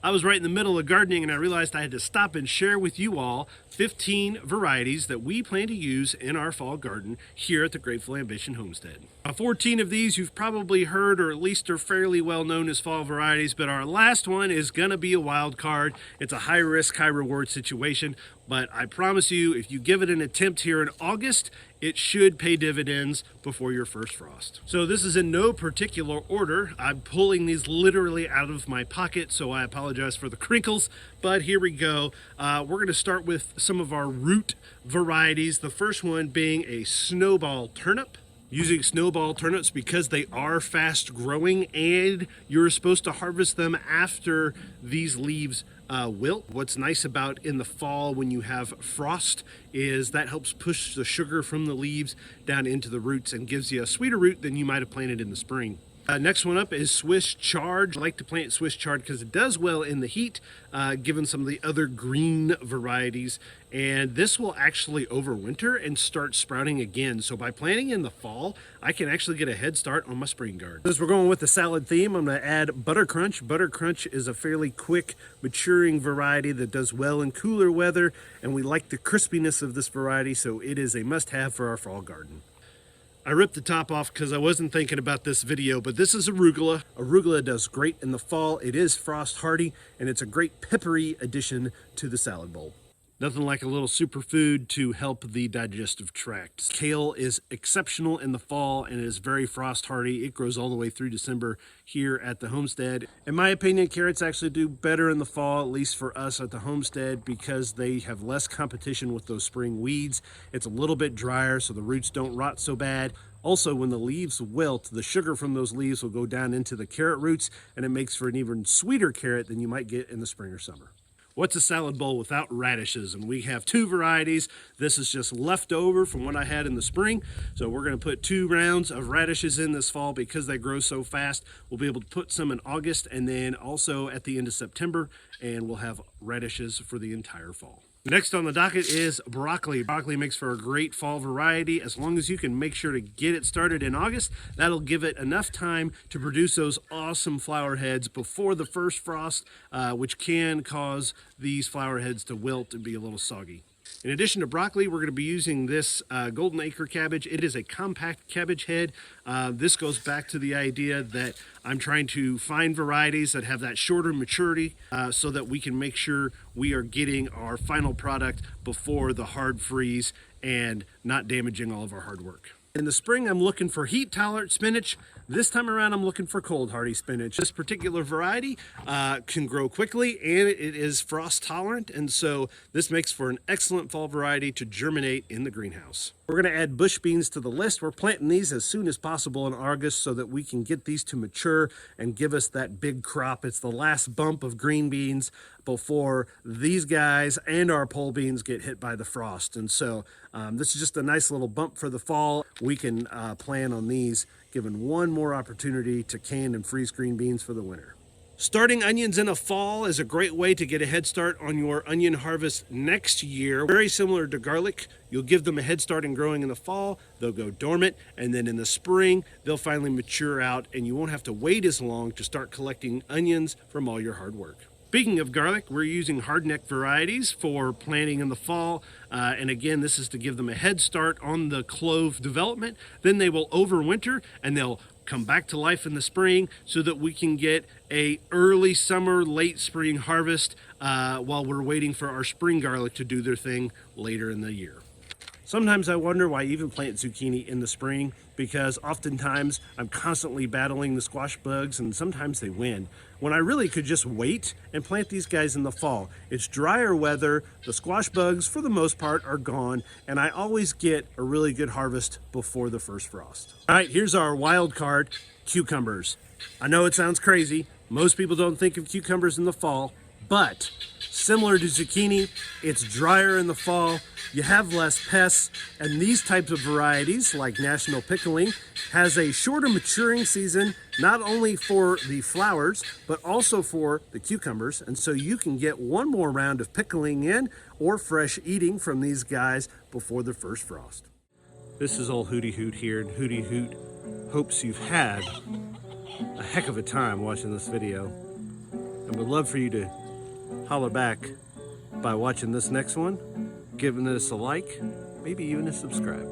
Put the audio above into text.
I was right in the middle of gardening and I realized I had to stop and share with you all 15 varieties that we plan to use in our fall garden here at the Grateful Ambition Homestead. 14 of these you've probably heard, or at least are fairly well known as fall varieties, but our last one is gonna be a wild card. It's a high risk, high reward situation, but I promise you, if you give it an attempt here in August, it should pay dividends before your first frost. So this is in no particular order. I'm pulling these literally out of my pocket, so I apologize for the crinkles, but here we go. We're gonna start with some of our root varieties. The first one being a Snowball Turnip. Using snowball turnips because they are fast growing and you're supposed to harvest them after these leaves wilt. What's nice about in the fall when you have frost is that helps push the sugar from the leaves down into the roots and gives you a sweeter root than you might have planted in the spring. Next one up is Swiss Chard. I like to plant Swiss Chard because it does well in the heat, given some of the other green varieties. And this will actually overwinter and start sprouting again. So by planting in the fall, I can actually get a head start on my spring garden. As we're going with the salad theme, I'm going to add Buttercrunch. Buttercrunch is a fairly quick maturing variety that does well in cooler weather. And we like the crispiness of this variety, so it is a must-have for our fall garden. I ripped the top off because I wasn't thinking about this video, but this is arugula. Arugula does great in the fall. It is frost hardy, and it's a great peppery addition to the salad bowl. Nothing like a little superfood to help the digestive tract. Kale is exceptional in the fall and is very frost hardy. It grows all the way through December here at the homestead. In my opinion, carrots actually do better in the fall, at least for us at the homestead, because they have less competition with those spring weeds. It's a little bit drier, so the roots don't rot so bad. Also, when the leaves wilt, the sugar from those leaves will go down into the carrot roots, and it makes for an even sweeter carrot than you might get in the spring or summer. What's a salad bowl without radishes? And we have two varieties. This is just leftover from what I had in the spring. So we're gonna put 2 rounds of radishes in this fall because they grow so fast. We'll be able to put some in August and then also at the end of September, and we'll have radishes for the entire fall. Next on the docket is broccoli. Broccoli makes for a great fall variety. As long as you can make sure to get it started in August, that'll give it enough time to produce those awesome flower heads before the first frost, which can cause these flower heads to wilt and be a little soggy. In addition to broccoli, we're going to be using this golden acre cabbage. It is a compact cabbage head. This goes back to the idea that I'm trying to find varieties that have that shorter maturity so that we can make sure we are getting our final product before the hard freeze and not damaging all of our hard work. In the spring, I'm looking for heat-tolerant spinach. This time around, I'm looking for cold-hardy spinach. This particular variety can grow quickly, and it is frost-tolerant, and so this makes for an excellent fall variety to germinate in the greenhouse. We're going to add bush beans to the list. We're planting these as soon as possible in August so that we can get these to mature and give us that big crop. It's the last bump of green beans before these guys and our pole beans get hit by the frost. And so this is just a nice little bump for the fall. We can plan on these, given one more opportunity to can and freeze green beans for the winter. Starting onions in the fall is a great way to get a head start on your onion harvest next year. Very similar to garlic, you'll give them a head start in growing in the fall, they'll go dormant, and then in the spring, they'll finally mature out, and you won't have to wait as long to start collecting onions from all your hard work. Speaking of garlic, we're using hardneck varieties for planting in the fall. And again, this is to give them a head start on the clove development. Then they will overwinter and they'll come back to life in the spring so that we can get a early summer, late spring harvest while we're waiting for our spring garlic to do their thing later in the year. Sometimes I wonder why I even plant zucchini in the spring, because oftentimes I'm constantly battling the squash bugs and sometimes they win, when I really could just wait and plant these guys in the fall. It's drier weather, the squash bugs for the most part are gone, and I always get a really good harvest before the first frost. All right, here's our wild card, cucumbers. I know it sounds crazy. Most people don't think of cucumbers in the fall, but similar to zucchini, it's drier in the fall, you have less pests, and these types of varieties, like National Pickling, has a shorter maturing season, not only for the flowers, but also for the cucumbers, and so you can get one more round of pickling in or fresh eating from these guys before the first frost. This is old Hootie Hoot here, and Hootie Hoot hopes you've had a heck of a time watching this video. And And would love for you to holler back by watching this next one, giving this a like, maybe even a subscribe.